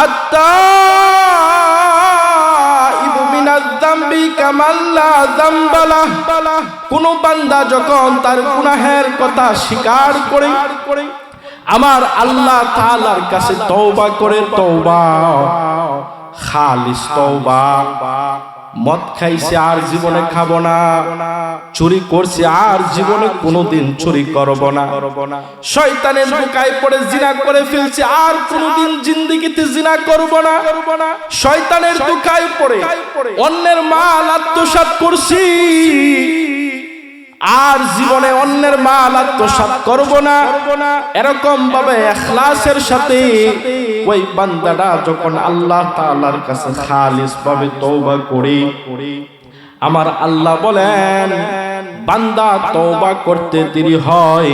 আত-তাইবু মিনাজ যামবি কামান লা যামবা লাহ। কোন বান্দা যখন তার গুনাহের কথা স্বীকার করে আমার আল্লাহ তাআলার কাছে তওবা করে, তওবা খালিস তওবা, মদ খাইছে আর জীবনে খাবো না, চুরি করছে আর জীবনে কোনোদিন চুরি করব না, শয়তানের ধোঁকায় পড়ে জিনা করে ফেলছে আর কোনোদিন জিন্দেগিতে জিনা করব না, শয়তানের ধোঁকায় পড়ে অন্যের মাল আত্মসাৎ করছি আর জীবনে অন্যের মাল আত্মসাৎ করব না, এরকম ভাবে ইখলাসের সাথে ওই বান্দাটা যখন আল্লাহ তাআলার কাছে খালিস ভাবে তওবা করে, আমার আল্লাহ বলেন বান্দা তওবা করতে দেরি হয়,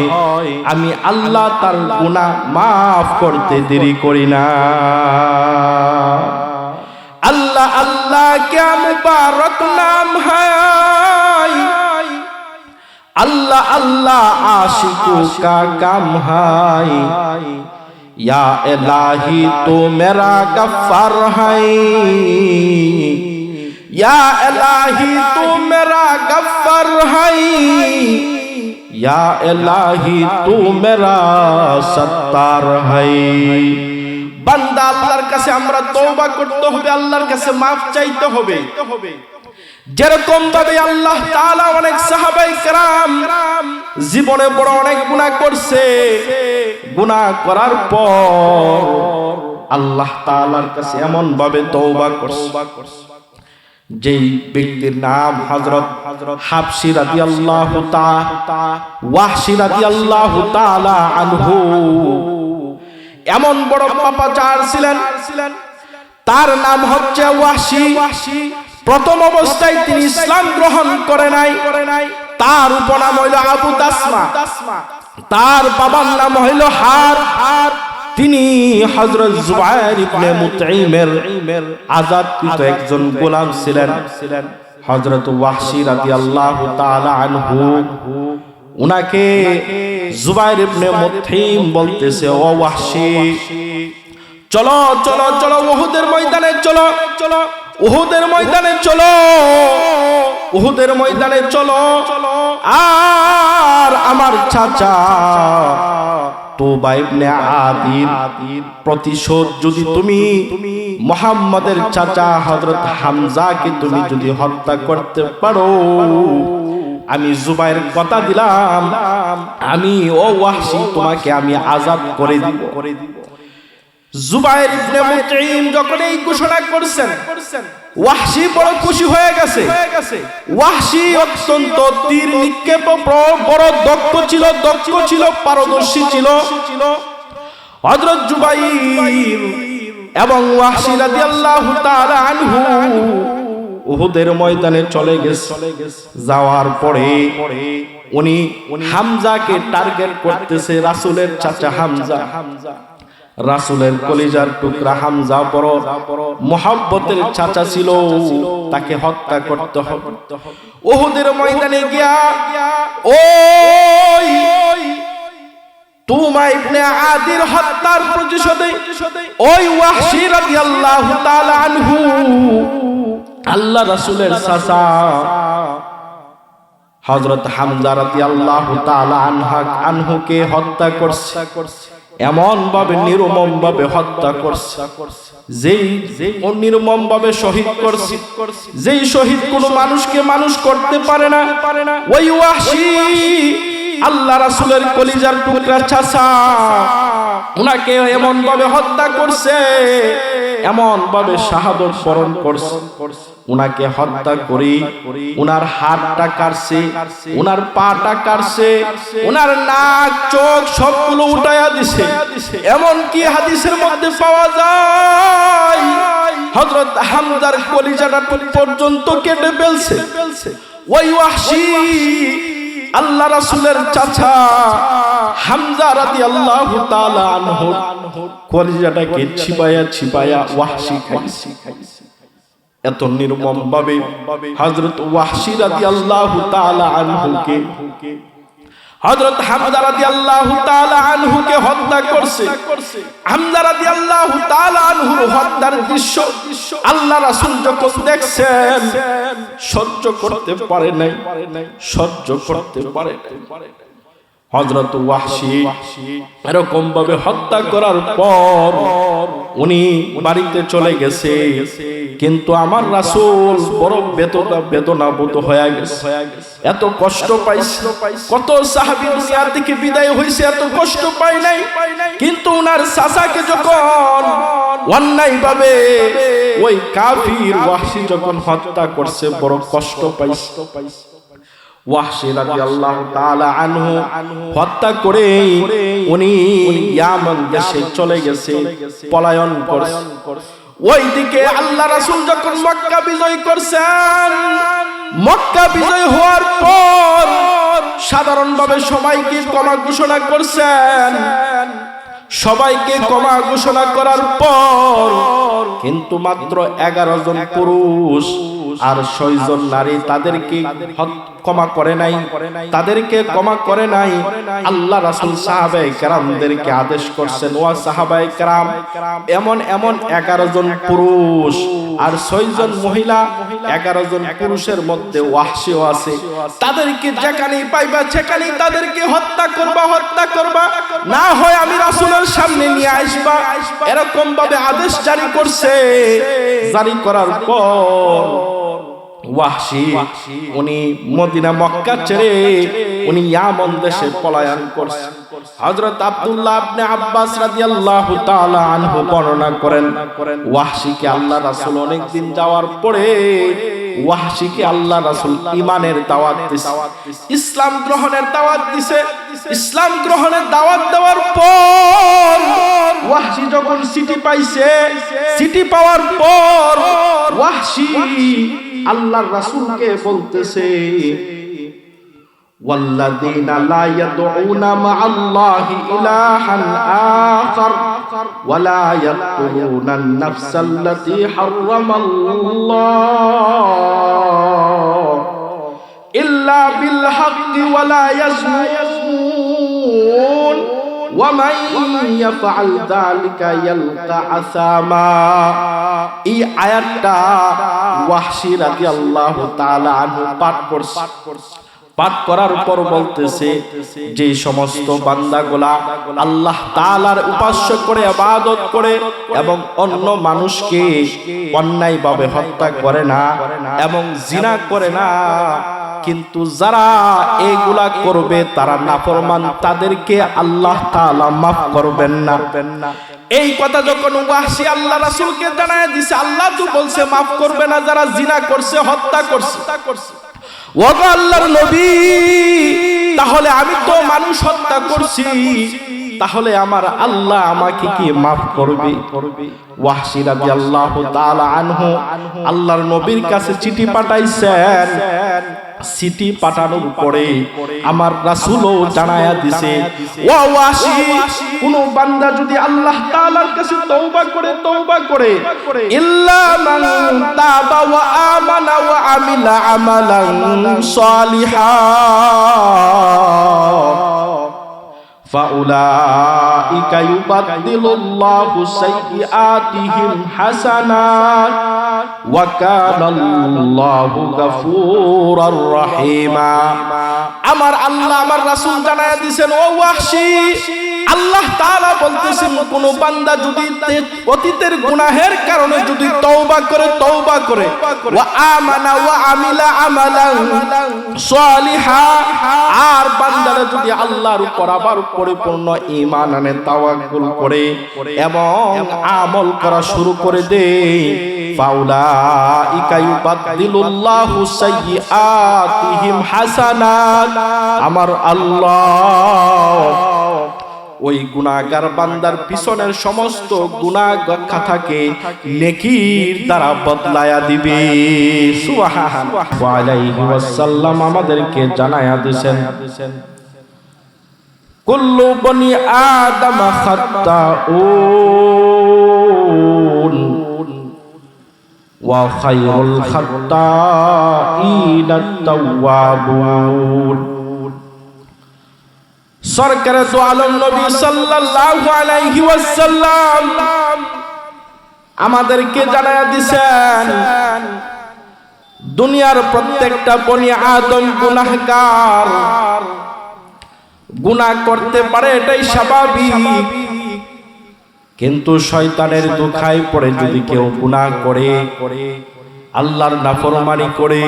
আমি আল্লাহ তার গুনাহ মাফ করতে দেরি করি না। আল্লাহ আল্লাহ क्या मुबारक नाम है, अल्लाह अल्लाह आशिकों का काम है, या इलाही तो मेरा गफ्फार है, या इलाही तो मेरा गफ्फार है, या इलाही तू मेरा सत्तार है। বান্দা আল্লাহর কাছে আমরা তওবা করতে হবে, আল্লাহর কাছে মাফ চাইতে হবে। যেরকম ভাবে আল্লাহ তাআলা অনেক সাহাবায়ে কেরাম জীবনে বড় অনেক গুনাহ করছে, গুনাহ করার পর আল্লাহ তাআলার কাছে এমন ভাবে তওবা করছে, যেই ব্যক্তির নাম হযরত হাবশী রাদিয়াল্লাহু তাআলা ওয়াহশী রাদিয়াল্লাহু তাআলা আনহু, এমন বড় পাপাচার ছিলেন, তার নাম হচ্ছে ওয়াহশী। প্রথম অবস্থায় তিনি ইসলাম গ্রহণ করে নাই, তার উপনাম হইল আবু তাসমা, তার বাবার নাম হইল হার। তিনি হযরত জুবায়ের ইবনে মুতঈমের আযাদকৃত একজন গোলাম ছিলেন। হযরত ওয়াহশী রাদিয়াল্লাহু তাআলা আনহু উনাকে জুবায়ের ইবনে মুতঈম বলতেছে, ও ওয়াহশী চলো চলো চলো উহুদের ময়দানে চলো, উহুদের ময়দানে চলো, উহুদের ময়দানে চলো, আর আমার চাচা তোবা ইবনে আদির প্রতিশোধ যদি তুমি মুহাম্মাদের চাচা হযরত হামজাকে তুমি যদি হত্যা করতে পারো, আমি জুবায়ের কথা দিলাম, আমি ও ওয়াহশী তোমাকে আমি আযাদ করে দিব। জুবায়ের ইবনে মুতঈম যখন এই ঘোষণা করছেন, ওয়াহশী বড় খুশি হয়ে গেছে। ওয়াহশী অত্যন্ত তীর নিক্ষেপ বড় দক্ষ ছিল, পারদর্শী ছিল। হযরত জুবাইর এবং ওয়াহশী রাদিয়াল্লাহু তাআলা আনহু উহুদের ময়দানে চলে গেছে। যাওয়ার পরে উনি হামজাকে টার্গেট করতেছে, রাসূলের চাচা হামজা, রাসূলের কলিজার টুকরা হামজা বড় মুহাব্বতের চাচা ছিল, তাকে হত্যা করতে হবে। উহুদের ময়দানে গিয়া ওই তুমা ইবনে আদির হত্যার প্রতিশোধে ওই ওয়াহশী রাদিয়াল্লাহু তাআলা আনহু আল্লাহ রাসূলের চাচা হযরত হামজা রাদিয়াল্লাহু তাআলা আনহুকে হত্যা করছে, এমন ভাবে নির্মম ভাবে হত্যা করছে, যেই নির্মম ভাবে শহীদ করছে, যেই শহীদ কোনো মানুষকে মানুষ করতে পারে না। ওই ওয়াহশী আল্লাহ রাসূলের কলিজার টুকরা চাচা, উনাকে এমন ভাবে হত্যা করছে, এমন ভাবে শাহাদত বরণ করছে। উনাকে হত্যা করে উনার হাতটা কাটছে, উনার পাটা কাটছে, উনার নাক চোখ সবগুলো উঠায়া দিছে। এমন কি হাদিসের মধ্যে পাওয়া যায় হযরত হামজার কলিজাটা পর্যন্ত কেটে ফেলছে। ওই ওয়াহশী আল্লাহ রাসূলের চাচা হামজা রাদিয়াল্লাহু তাআলা আনহু কলিজাটাকে ছিপায়া ওয়াহশী খাইছে। এত নির্মম ভাবে হযরত ওয়াহশী রাদিয়াল্লাহু তাআলা আনহুকে হযরত হামজা রাদিয়াল্লাহু তাআলা আনহুকে হত্যা করছে। হামজা রাদিয়াল্লাহু তাআলা আনহুর হত্যার দৃশ্য আল্লাহ রাসূল যখন দেখছেন সহ্য করতে পারে নাই, সহ্য করতে পারে নাই। হযরত ওয়াহশী এরকম ভাবে হত্যা করার পর উনি বাড়িতে চলে গেছে, কিন্তু আমার রাসূল বড় বেদনাবোধ হয়ে গেছে, এত কষ্ট পাইছে। কত সাহাবী দুনিয়া থেকে বিদায় হইছে, এত কষ্ট পায় নাই, কিন্তু উনার চাচাকে যখন অন্যায় ভাবে ওই কাফির ওয়াহশী যখন হত্যা করছে বড় কষ্ট পাইছে। ওয়াহশী রাদিয়াল্লাহু তাআলা আনহু হত্যা করে উনি ইয়ামান দেশে চলে গেছে, পলায়ন করছে। ওইদিকে আল্লাহ রাসূল যখন মক্কা বিজয় করছেন, মক্কা বিজয় হওয়ার পর সাধারণভাবে সবাইকে ক্ষমা ঘোষণা করছেন। সবাইকে ক্ষমা ঘোষণা করার পর কিন্তু মাত্র 11 জন পুরুষ আর 6 জন নারী তাদেরকে ক্ষমা করে নাই, তাদেরকে ক্ষমা করে নাই। আল্লাহ রাসূল সাহাবায়ে কেরামদেরকে আদেশ করছেন, ওয়া সাহাবায়ে কেরাম, এমন 11 জন পুরুষ আর 6 জন মহিলা, 11 জন পুরুষের মধ্যে ওয়াহশীও আছে, তাদেরকে যেখানেই পাইবা সেখানেই তাদেরকে হত্যা করবা, না হয় আমি রাসূলের সামনে নিয়ে আসবা। এরকম ভাবে আদেশ জারি করছে। জারি করার পর ওয়াহশী উনি মদিনা মক্কা ছেড়ে উনি ইয়ামান দেশে পলায়ন করছেন। হযরত আব্দুল্লাহ ইবনে আব্বাস রাদিয়াল্লাহু তাআলা আনহু বর্ণনা করেন, ওয়াহশীকে আল্লাহ রাসূল অনেক দিন যাওয়ার পরে ওয়াহশীকে আল্লাহ রাসূল ঈমানের দাওয়াত দিছে, ইসলাম গ্রহণের দাওয়াত দিছে। ইসলাম গ্রহণের দাওয়াত দেওয়ার পর ওয়াহশী যখন সিটি পাইছে, সিটি পাওয়ার পর ওয়াহশী আল্লাহর রাসূলকে বলতেছে, ওয়াল্লাযীনা লা ইয়াদউনা মা'আল্লাহি ইলাহান আখার ওয়া লা ইয়াকতুলুনান নাফসাল্লাতী হারামাল্লাহ ইল্লা বিল হাক্কি ওয়া লা ইয়াজনুন ওয়া মান ইয়াফআল যালিকা ইয়ালকা আসামা। এই আয়াতটা ওয়াহশী রাদিয়াল্লাহু তাআলা আনহু পাঠ করছে। পাঠ করার পর বলতেছে, যে সমস্ত বান্দাগুলা আল্লাহ তাআলার উপাস্য করে ইবাদত করে এবং অন্য মানুষকে অন্যায়ভাবে হত্যা করে না এবং জিনা করে না, কিন্তু যারা এগুলা করবে তারা নাফরমান, তাদেরকে আল্লাহ তাআলা মাফ করবেন না। এই কথা যখন ওয়াহশী আল্লাহ রাসূলকে জানায় দিছে, আল্লাহ তো বলছে মাফ করবে না যারা জিনা করছে, হত্যা করছে। ওগো আল্লাহর নবী, তাহলে আমি তো মানুষ হত্যা করছি, তাহলে আমার আল্লাহ আমাকে কি মাফ করবে? ওয়াহশী রাদিয়াল্লাহু তাআলা আনহু আল্লাহর নবীর কাছে চিঠি পাঠাইছেন। চিঠি পাঠানোর পরে আমার রাসূলও জানায়া দিছে, ও ওয়াহশী, কোন বান্দা যদি আল্লাহ তাআলার কাছে তওবা করে ইল্লা মান তাবা ওয়া আমানা ওয়া আমিলা আমালান সালিহান ফাউলাইকা ইউবাদদিলুল্লাহু সাইয়্যাতিহিম হাসানাত ওয়া কানাল্লাহু গফুরার রহিমা। আমার আল্লাহ আমার রাসূল জানায়া দিয়েছেন, ও ওয়াহশী, আল্লাহ তাআলা বলতেছেন, কোন বান্দা যদি অতীতের গুনাহের কারণে যদি তওবা করে ওয়া আমানা ওয়া আমিলা আমালান সালিহা, আর বান্দারা যদি আল্লাহর উপর আবার পরিপূর্ণ ঈমান আনে, তাওয়াক্কুল করে এবং আমল করা শুরু করে দেয়, ফাউলাইকা ইউবাদদিলুল্লাহু সাইয়্যাতিহিম হাসানাত। আমার আল্লাহ ওই গুনাহগার বান্দার পিছনের সমস্ত গুনাহ খাতাকে নেকির দ্বারা বদলায়া দিবে। সুবহানাল্লাহ আলাইহি ওয়াসাল্লাম আমাদেরকে জানায়া দিয়েছেন, কুল্লু বনি আদম খাত্তাউন ওয়া খায়রুল খাত্তাইনা তাওয়াবুন। সরকারে দু আলম নবী সাল্লাল্লাহু আলাইহি ওয়াসাল্লাম আমাদেরকে জানায়া দিয়েছেন দুনিয়ার প্রত্যেকটা বনি আদম গুনাহগার, গুনাহ করতে পারে, এটাই স্বাভাবিক। কিন্তু শয়তানের দোহায় পড়ে যদি কেউ গুনাহ করে, আল্লাহর নাফরমানি করে,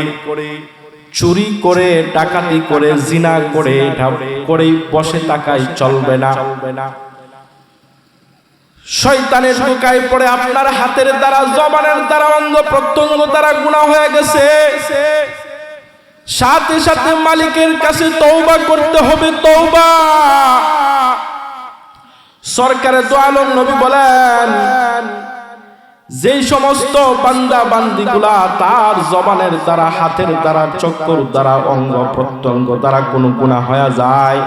চুরি করে, ডাকাতি করে, জিনা করে, বসে থাকায় চলবে না। শয়তানের দোহায় পড়ে আপনার হাতের দ্বারা, জবানের দ্বারা, অঙ্গ প্রত্যঙ্গ দ্বারা গুনাহ হয়ে গেছে, সাথে সাথে মালিকের কাছে তওবা করতে হবে। তওবা। সরকারে দু আলম নবী বলেন, যেই সমস্ত বান্দা বান্দিগুলা তার জবানের দ্বারা, হাতের দ্বারা, চক্ষুর দ্বারা, অঙ্গ প্রত্যঙ্গ দ্বারা কোনো গুনাহ হয়ে যায়,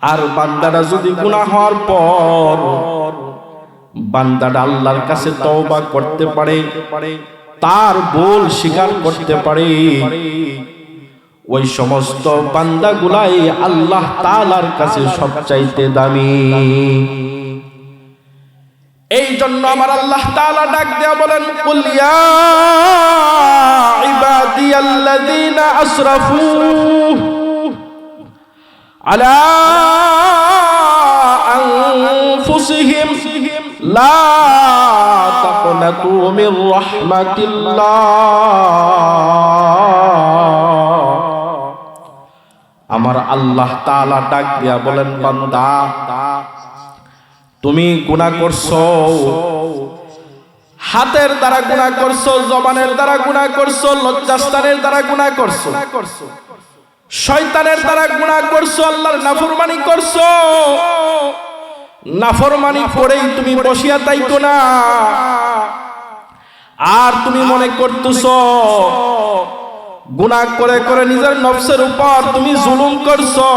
আর বান্দাটা যদি গুনাহ হওয়ার পর বান্দাটা আল্লাহর কাছে তওবা করতে পারে, তার ভুল স্বীকার করতে পারে, ওই সমস্ত বান্দাগুলাই আল্লাহ তাআলার কাছে সবচাইতে দামি। এই জন্য আমার আল্লাহ তাআলা ডাক দেয়া বলেন, কুল ইয়া ইবাদিয়াল্লাযীনা আসরাফু আলা আনফুসিহিম লা তাকনাতু মির রাহমাতিল্লাহ। আমার আল্লাহ তাআলা ডাক দিয়া বলেন, বান্দা তুমি গুনাহ করছো, হাতের দ্বারা গুনাহ করছো, জবানের দ্বারা গুনাহ করছো, লজ্জাস্থানের দ্বারা গুনাহ করছো, শয়তানের দ্বারা গুনাহ করছো, আল্লাহর নাফরমানি করছো। নাফরমানি করেই তুমি বসিয়া থাইকো না, আর তুমি মনে করতেছো গুনাহ করে করে নিজের নফসের উপর তুমি জুলুম করছো,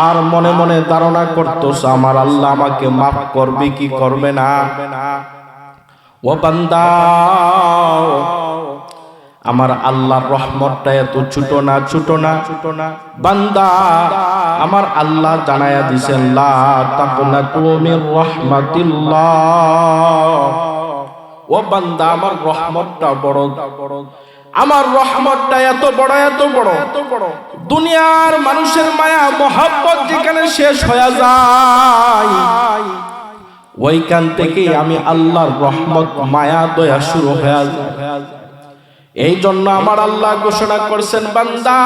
আর মনে মনে ধারণা করতেছো আমার আল্লাহ আমাকে মাফ করবে কি করবে না। ও বান্দা, আমার আল্লাহর রহমতটা এত ছোট না, ছোট না, ছোট না। বান্দা, আমার আল্লাহ জানায়া দিছেন, লা তাকনাতু মির রাহমাতিল্লাহ। ও বান্দা, আমার রহমতটা বড়, আমার রহমতটা এত বড়, এত বড়, এত বড়। দুনিয়ার মানুষের মায়া মহব্বত যেখানে শেষ হয়ে যায়, ওইখান থেকে আমি আল্লাহর রহমত, মায়া, দয়া শুরু হয়ে যায়। এই জন্য আমার আল্লাহ ঘোষণা করছেন, বান্দা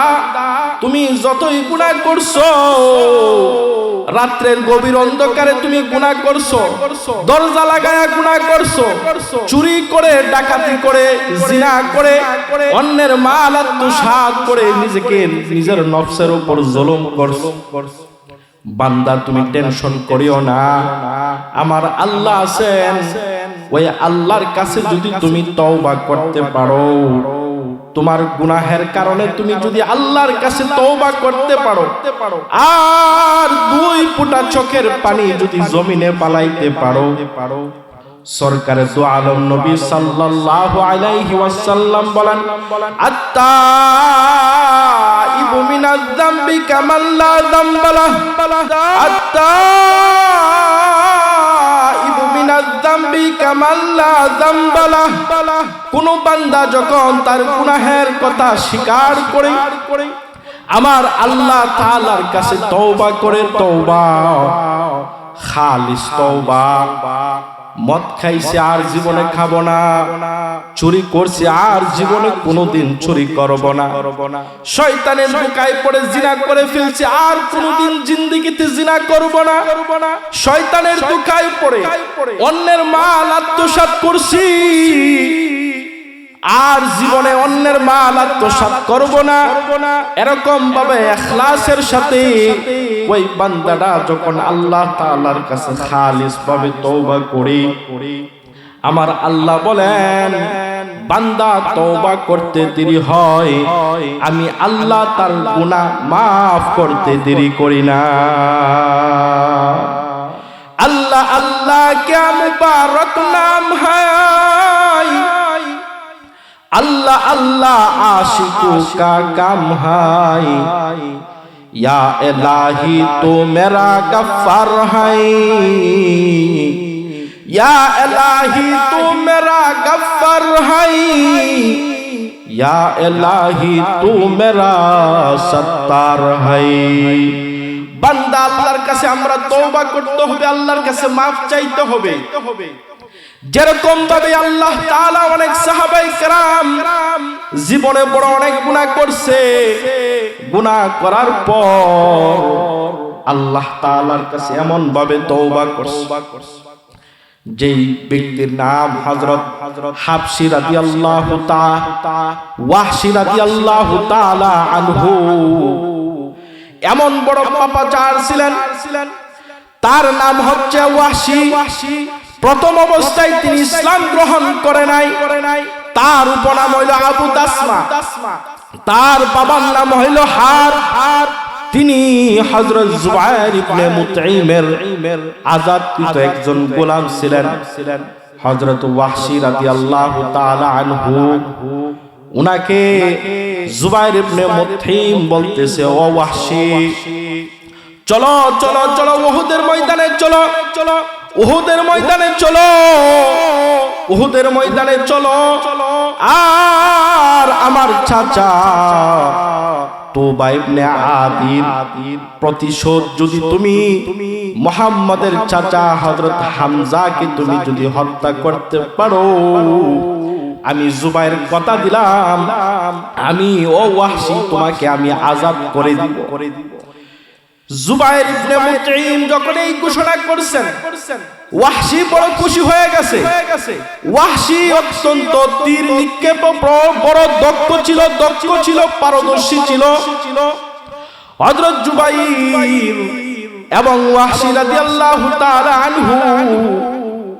তুমি যতই গুনাহ করছো, রাত্রের গভীর অন্ধকারে তুমি গুনাহ করছো, দরজা লাগায়া গুনাহ করছো, চুরি করে, ডাকাতি করে, জিনা করে, অন্যের মাল আত্মসাৎ করে নিজেকে, নিজের নফসের উপর জুলুম করছো, বান্দা তুমি টেনশন করিও না। আমার আল্লাহ আছেন, ওই আল্লাহর কাছে যদি তুমি তওবা করতে পারো, তোমার গুনাহের কারণে তুমি যদি আল্লাহর কাছে তওবা করতে পারো, আর দুই ফোঁটা চোখের পানি যদি জমিনে পালাইতে পারো, সরকারে দু আলম নবী সাল্লাল্লাহু আলাইহি ওয়াসাল্লাম বলেন, আত্তাইবু মিনাজ যামবি কামান লা যামবা লাহু, আত্তাইবু মিনাজ যামবি কামান লা যামবা লাহু। কোন বান্দা যখন তার গুনাহের কথা স্বীকার করে আমার আল্লাহ তাআলার কাছে তওবা করে, তওবা, খালিস তওবা, মদ খাইছে আর জীবনে খাবো না, চুরি করছে আর জীবনে কোনোদিন চুরি করব না, শয়তানের দোহায় পড়ে জিনা করে ফেলছে আর কোনোদিন জিন্দেগিতে জিনা করব না, শয়তানের দোহায় পড়ে অন্যের মাল আত্মসাৎ করছি আর জীবনে অন্যের মাল আত্মসাৎ করব না, এরকম ভাবে ইখলাসের সাথে ওই বান্দাটা যখন আল্লাহ তাআলার কাছে খালিস ভাবে তওবা করে, আমার আল্লাহ বলেন, বান্দা তওবা করতে দেরি হয়, আমি আল্লাহ তার গুনাহ মাফ করতে দেরি করি না। আল্লাহ আল্লাহ क्या मुबारक नाम है, अल्लाह अल्लाह आशिकों का काम है, या इलाही तू मेरा गफ्फार है, या इलाही तू मेरा गफ्फार है, या इलाही तू मेरा सत्तार है। বান্দা আল্লাহর কাছে আমরা তওবা করতে হবে, আল্লাহর কাছে মাফ চাইতে হবে। যেরকম ভাবে আল্লাহ তাআলা অনেক সাহাবায়ে কেরাম জীবনে বড় অনেক গুনাহ করছে, গুনাহ করার পর আল্লাহ তাআলার কাছে এমন ভাবে তওবা করছে। যেই ব্যক্তির নাম হযরত হাবশী রাদিয়াল্লাহু তাআলা ওয়াহশী রাদিয়াল্লাহু তাআলা আনহু, এমন বড় পাপাচার ছিলেন। তার নাম হচ্ছে ওয়াহশী। প্রথম অবস্থায় তিনি ইসলাম গ্রহণ করে নাই। তার উপনাম হইল আবু তাসমা, তার বাবার নাম হইল হার। তিনি হযরত জুবায়ের ইবনে মুতঈমের আযাদকৃত একজন গোলাম ছিলেন। হযরত ওয়াহশী রাদিয়াল্লাহু তাআলা আনহু উনাকে জুবায়ের ইবনে মুতঈম বলতেছে, ও ওয়াহশী চলো চলো চলো উহুদের ময়দানে চলো, উহুদের ময়দানে চলো, উহুদের ময়দানে চলো। আর আমার চাচা তোবা ইবনে আদির প্রতিশোধ যদি তুমি মুহাম্মাদের চাচা হযরত হামজাকে তুমি যদি হত্যা করতে পারো, আমি জুবায়ের কথা দিলাম, আমি ও ওয়াহশী তোমাকে আমি আযাদ করে দিব। জুবায়ের ইবনে মুতঈম যখন এই ঘোষণা করছেন, ওয়াহশী বড় খুশি হয়ে গেছে। ওয়াহশী অত্যন্ত তীর নিক্ষেপ বড় দক্ষ ছিল, পারদর্শী ছিল। হযরত জুবাইর এবং ওয়াহশী রাদিয়াল্লাহু তাআলা আনহু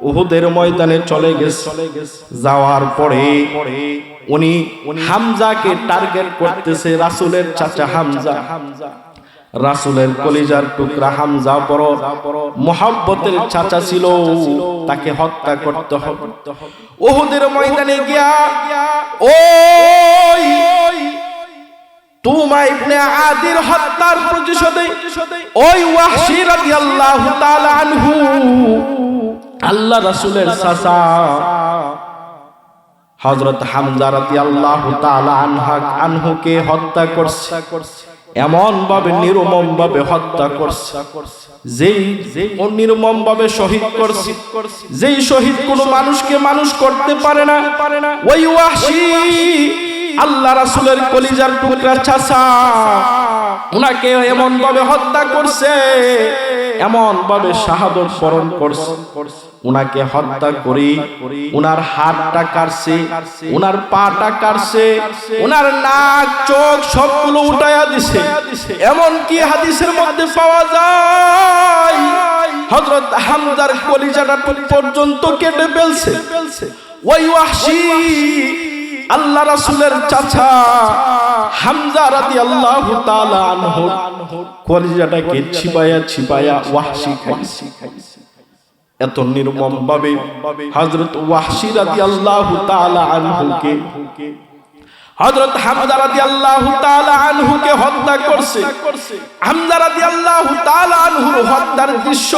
উহুদের ময়দানে চলে গেছে। যাওয়ার পরে উনি হামজাকে টার্গেট করতেছে, রাসূলের চাচা হামজা, রাসূলের কলিজার টুকরা হামজা বড় মুহাব্বতের চাচা ছিল, তাকে হত্যা করতে হবে। উহুদের ময়দানে গিয়া ওই তুমা ইবনে আদির হত্যার প্রতিশোধে ওই ওয়াহশী রাদিয়াল্লাহু তাআলা আনহু আল্লাহ রাসূলের চাচা হযরত হামজা রাদিয়াল্লাহু তাআলা আনহুকে হত্যা করছে। এমন ভাবে নির্মম ভাবে হত্যা করছে, যেই নির্মম ভাবে শহীদ করছে, যেই শহীদ কোনো মানুষকে মানুষ করতে পারে না। ওই ওয়াহশী আল্লাহ রাসূলের কলিজার টুকরা চাচা, উনাকে এমন ভাবে হত্যা করছে, এমন ভাবে শাহাদত বরণ করছে। উনাকে হত্যা করে উনার হাতটা কাটছে, উনার পাটা কাটছে, উনার নাক চোখ সবগুলো উঠায়া দিছে। এমন কি হাদিসের মধ্যে পাওয়া যায় হযরত হামজার কলিজাটা পর্যন্ত কেটে ফেলছে। ওই ওয়াহশী আল্লাহ রাসূলের চাচা হামজা রাদিয়াল্লাহু তাআলা আনহু কলিজাটাকে ছিপায়া ওয়াহশী খাইছে। এত নির্মম ভাবে হযরত ওয়াহশী রাদিয়াল্লাহু তাআলা আনহুকে হযরত হামজা রাদিয়াল্লাহু তাআলা আনহুকে হত্যা করছে। হামজা রাদিয়াল্লাহু তাআলা আনহুর হত্যার দৃশ্য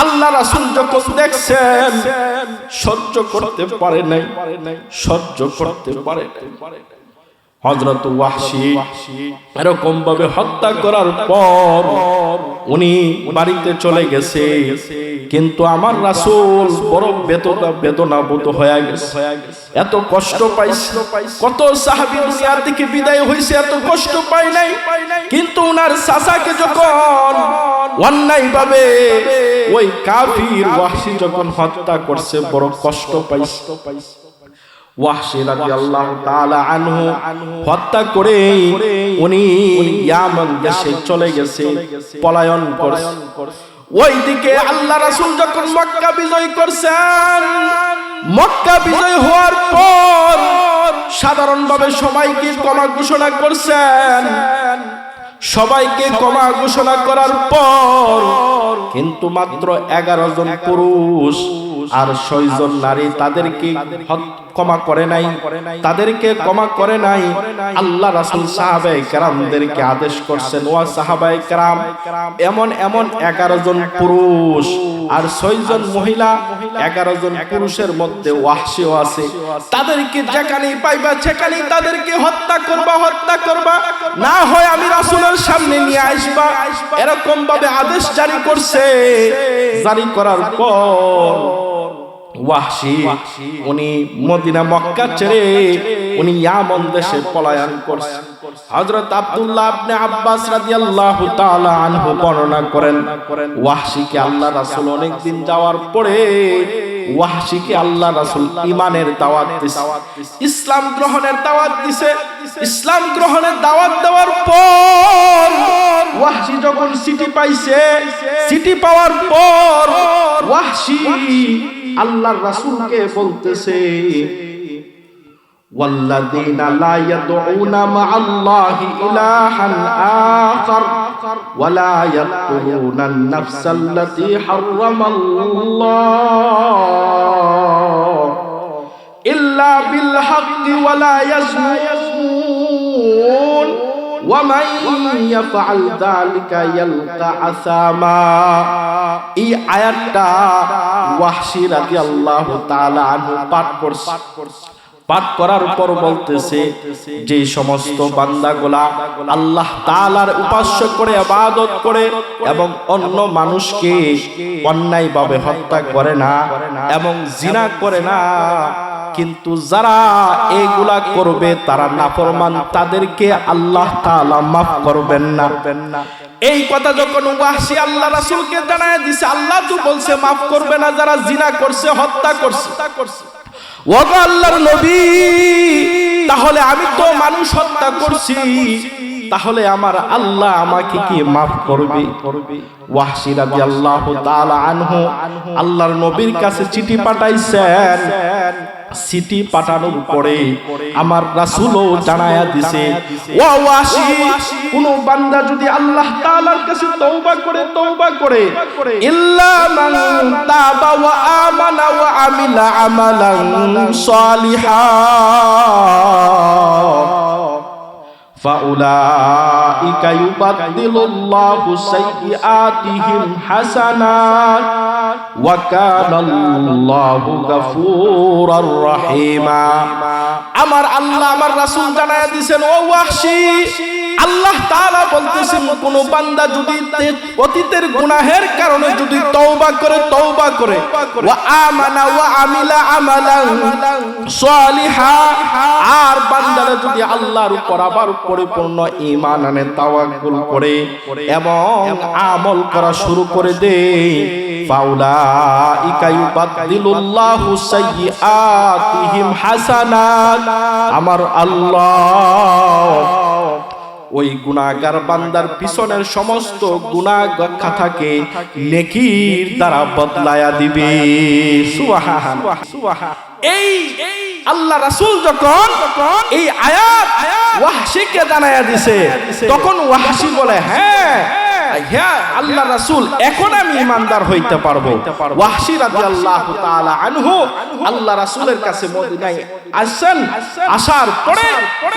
আল্লাহ রাসূল যখন দেখছেন সহ্য করতে পারে নাই, সহ্য করতে পারে নাই। হযরত ওয়াহশী এরকম ভাবে হত্যা করার পর উনি বাড়িতে চলে গেছে, কিন্তু আমার রাসূল বড় বেদনাবোধ হয়ে গেছে, এত কষ্ট পাইছে। কত সাহাবী দুনিয়া থেকে বিদায় হইছে, এত কষ্ট পায় নাই, কিন্তু উনার চাচাকে যখন অন্যায় ভাবে ওই কাফির ওয়াহশী যখন হত্যা করছে বড় কষ্ট পাইছে। ওয়াহশী রাদিয়াল্লাহু তাআলা আনহু হত্যা করে উনি ইয়ামান দেশে চলে গেছে, পলায়ন করছে। ওইদিকে আল্লাহ রাসূল যখন মক্কা বিজয় করছেন, মক্কা বিজয় হওয়ার পর সাধারণভাবে সবাইকে ক্ষমা ঘোষণা করছেন। সবাইকে ক্ষমা ঘোষণা করার পর কিন্তু মাত্র 11 জন পুরুষ আর 6 জন নারী তাদেরকে ক্ষমা করে নাই, তাদেরকে ক্ষমা করে নাই। আল্লাহ রাসূল সাহাবায়ে কেরামদেরকে আদেশ করছেন, ওয়া সাহাবায়ে কেরাম, এমন 11 জন পুরুষ আর 6 জন মহিলা, 11 জন পুরুষের মধ্যে ওয়াহশিও আছে, তাদেরকে যেখানেই পাইবা সেখানেই তাদেরকে হত্যা করবা, না হয় আমি রাসূলের সামনে নিয়ে আসবা। এরকম ভাবে আদেশ জারি করছে। জারি করার পর ওয়াহশি উনি মদিনা মক্কা ছেড়ে উনি ইয়ামন দেশে পলায়ন করছেন। হযরত আব্দুল্লাহ ইবনে আব্বাস রাদিয়াল্লাহু তাআলা আনহু বর্ণনা করেন, ওয়াহশিকে আল্লাহ রাসূল অনেক দিন যাওয়ার পরে ওয়াহশিকে আল্লাহ রাসূল ঈমানের দাওয়াত দিছে, ইসলাম গ্রহণের দাওয়াত দিছে। ইসলাম গ্রহণের দাওয়াত দেওয়ার পর ওয়াহশি যখন সিটি পাইছে, সিটি পাওয়ার পর ওয়াহশি আল্লাহর রাসূলকে বলতেছে, ওয়াল্লাযীনা লা ইয়াদউনা মা'আল্লাহি ইলাহান আখার ওয়া লা ইয়াকতুলুনান নাফসাল্লাতী হারামাল্লাহ ইল্লা বিল হাক্কি ওয়া লা ইয়াজনুন ওয়া মান ইয়াফআল যালিকা ইয়ালকা আসামা। এই আয়াতটা ওয়াহশি রাদিয়াল্লাহু তাআলা আনহু পাঠ করছে। পাঠ করার পর বলতেছে, যে সমস্ত বান্দাগুলা আল্লাহ তাআলার উপাস্য করে ইবাদত করে এবং অন্য মানুষকে অন্যায়ভাবে হত্যা করে না এবং জিনা করে না, কিন্তু যারা এগুলা করবে তারা নাফরমান, তাদেরকে আল্লাহ তাআলা মাফ করবেন না। এই কথা যখন ওয়াহশি আল্লাহ রাসূলকে জানায় দিছে, আল্লাহ তো বলছে মাফ করবে না যারা জিনা করছে, হত্যা করছে। ওগো আল্লাহর নবী, তাহলে আমি তো মানুষ হত্যা করছি, তাহলে আমার আল্লাহ আমাকে কি মাফ করবে? ওয়াহশি রাদিয়াল্লাহু তাআলা আনহু আল্লাহর নবীর কাছে চিঠি পাঠাইছেন। চিঠি পাঠানোর পরে আমার রাসূলও জানায়া দিছে, ও ওয়াহশি, কোন বান্দা যদি আল্লাহ তাআলার কাছে তওবা করে ইল্লা মান তাবা ওয়া আমানা ওয়া আমিলা আমালান সালিহান ফাউলাইকা ইউবাদদিলুল্লাহু সাইয়্যাতিহিম হাসানাত ওয়া কানাল্লাহু গফুরার রহিমা। আমার আল্লাহ আমার রাসূল জানায়া দিয়েছেন, ও ওয়াহশি, আল্লাহ তাআলা বলতেছেন, কোন বান্দা যদি অতীতের গুনাহের কারণে যদি তওবা করে ওয়া আমানা ওয়া আমিলা আমালান সালিহা, আর বান্দারা যদি আল্লাহর উপর আবার পরিপূর্ণ ঈমান আনে, তাওয়াক্কুল করে এবং আমল করা শুরু করে দেয়, ফাউলাইকা ইউবাদদিলুল্লাহু সাইয়্যাতিহিম হাসানাত। আমার আল্লাহ ওই গুনাহগার বান্দার পিছনের সমস্ত গুনাহ খাতাকে নেকির দ্বারা বদলায়া দিবে। সুবহানাল্লাহ। এই আল্লাহ রাসূল যখন এই আয়াত ওয়াহশিকে জানায়া দিছে, তখন ওয়াহশি বলে, হ্যাঁ আল্লাহ রাসূল, এখন আমি ঈমানদার হইতে পারবো। ওয়াহশি রাদিয়াল্লাহু তাআলা আনহু আল্লাহ রাসূলের কাছে মদিনায় আসেন। আসার পরে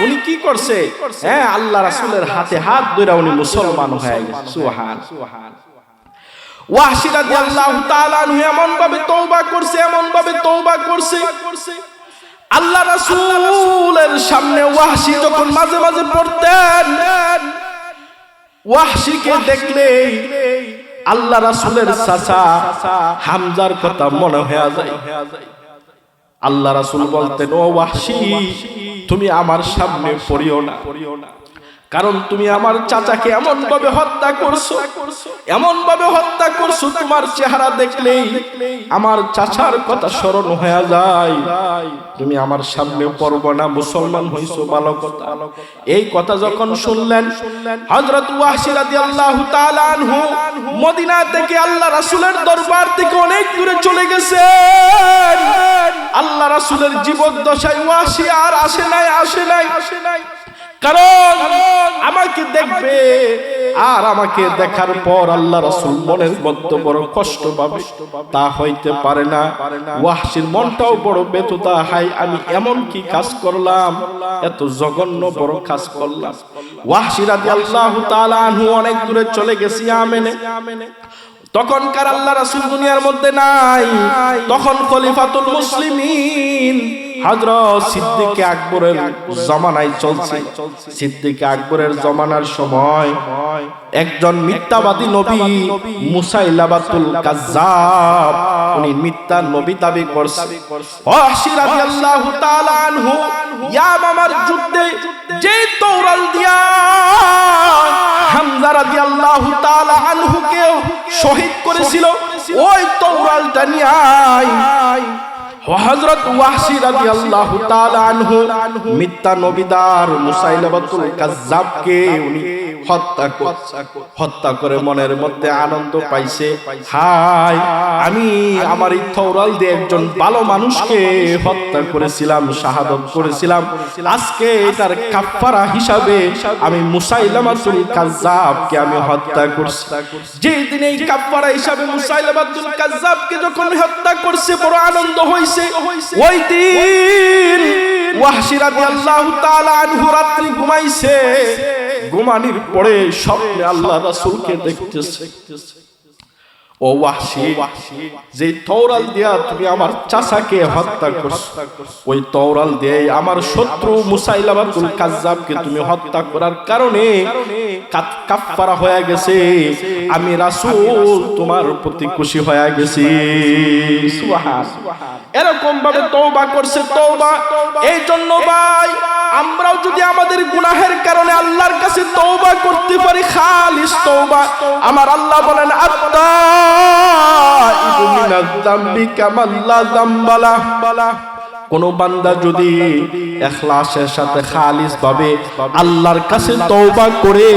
উনি কি করছে, হ্যাঁ আল্লাহ রাসূলের হাতে হাত ধরে উনি মুসলমান হয়ে গেছে। সুবহান। ওয়াহশি রাদিয়াল্লাহু তাআলা আনহু এমন ভাবে তওবা করছে, আল্লাহ রাসূলের সামনে ওয়াহশি যখন মাঝে মাঝে পড়তেন, ওয়াহশিকে দেখলে আল্লাহ রাসূলের চাচা হামজার কথা মনে হয়ে যায়। আল্লাহ রাসূল বলতেন, ও ওয়াহশি, তুমি আমার সামনে পড়িও না, কারণ তুমি আমার চাচাকে এমন ভাবে হত্যা করছো, তোমার চেহারা দেখলেই আমার চাচার কথা স্মরণ হয়ে যায়। তুমি আমার সামনে পড়বো না, মুসলমান হইছো, ভালো কথা। এই কথা যখন শুনলেন হযরত ওয়াহশি রাদিয়াল্লাহু তাআলা আনহু মদিনা থেকে আল্লাহ রাসূলের দরবার থেকে অনেক দূরে চলে গেছেন। আল্লাহ রাসূলের জীবদ্দশায় ওয়াহশি আর আসে নাই, কারণ আমাকে দেখবে, আর আমাকে দেখার পর আল্লাহ রাসূল মনের মধ্যে বড় কষ্ট পাবে, তা হইতে পারে না। ওয়াহশীর মনটাও বড় বেতুতা, হাই আমি এমন কি কাজ করলাম, এত জঘন্য বড় কাজ করলাম। ওয়াহশী রাদিয়াল্লাহু তাআলা আনহু অনেক দূরে চলে গেছে ইয়ামেনে। তখনকার আল্লাহ রাসূল দুনিয়ার মধ্যে নাই, তখন খলিফাতুল মুসলিমিন হযরত সিদ্দিক আকবরের জামানায় চলছে। সিদ্দিক আকবরের জামানার সময় একজন মিথ্যাবাদী নবী মুসাইলামাতুল কাজ্জাব, উনি মিথ্যা নবী দাবি করছে। ওয়াহশী রাদিয়াল্লাহু তাআলা আনহু ইয়ামামার যুদ্ধে যে তওরাল দিয়া হামজা রাদিয়াল্লাহু তাআলা আনহুকে শহীদ করেছিল, ওই তওরালটা নিয়ে হযরত ওয়াহশী রাদিয়াল্লাহু তাআলা আনহু মিথ্যা নবীদার মুসাইলামাতুল কাজ্জাবকে উনি হত্যা করে মনের মধ্যে আনন্দ পাইছে, হায় আমি আমার এই তওরাল দিয়ে একজন ভালো মানুষকে হত্যা করেছিলাম, শাহাদত করেছিলাম, আজকে এটার কাফারা হিসাবে আমি মুসাইলামাতুল কাজ্জাবকে আমি হত্যা করছি। যেই দিন এই কাফারা হিসাবে মুসাইলামাতুল কাজ্জাবকে যখন হত্যা করছে বড় আনন্দ হইছে। ওই দিন ওয়াহশী রাদিয়াল্লাহু তাআলা আনহু রাত্রি ঘুমাইছে, ঘুমানির পরে স্বপ্নে আল্লাহ রাসূলকে দেখতেছে। ও ওয়াহশী, যে তওরাল দিয়া তুমি আমার চাচাকে হত্যা করছো, ওই তওরাল দিয়ে আমার শত্রু মুসাইলামাতুল কাজ্জাবকে তুমি হত্যা করার কারণে কাফারা হয়ে গেছে, আমি রাসূল তোমার প্রতি খুশি হয়ে গেছি। সুবহানাল্লাহ। এরকম ভাবে তওবা করছে, তওবা। এই জন্য ভাই আমরাও যদি আমাদের গুনাহের কারণে আল্লাহর কাছে তওবা করতে পারি, খালিস তওবা, আমার আল্লাহ বলেন আত্তাইবু মিনাজ যামবি কামান লা যামবালা। কোন বান্দা যদি ইখলাসের সাথে খালিস ভাবে আল্লাহর কাছে তওবা করে,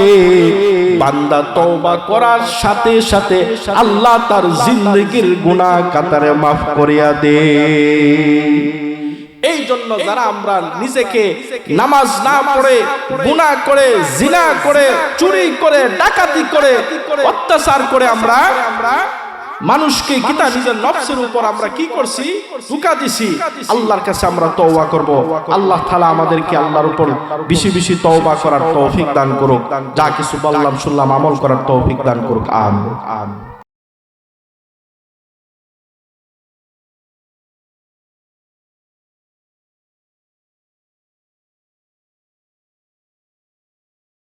বান্দা তওবা করার সাথে সাথে আল্লাহ তার জিন্দেগীর গুনাহ কাতারে maaf করিয়া দেয়। এই জন্য যারা আমরা নিজেকে নামাজ না পড়ে গুনাহ করে, জিনা করে, চুরি করে, ডাকাতি করে, অত্যাচার করে আমরা মানুষকে কিতা নিজের নফসের উপর আমরা কি করছি, ধোঁকা দিছি, আল্লাহর কাছে আমরা তওবা করব। আল্লাহ তাআলা আমাদেরকে আল্লাহর উপর বেশি বেশি তওবা করার তৌফিক দান করুক। যা কিছু বললাম শুনলাম আমল করার তৌফিক দান করুক। আমিন।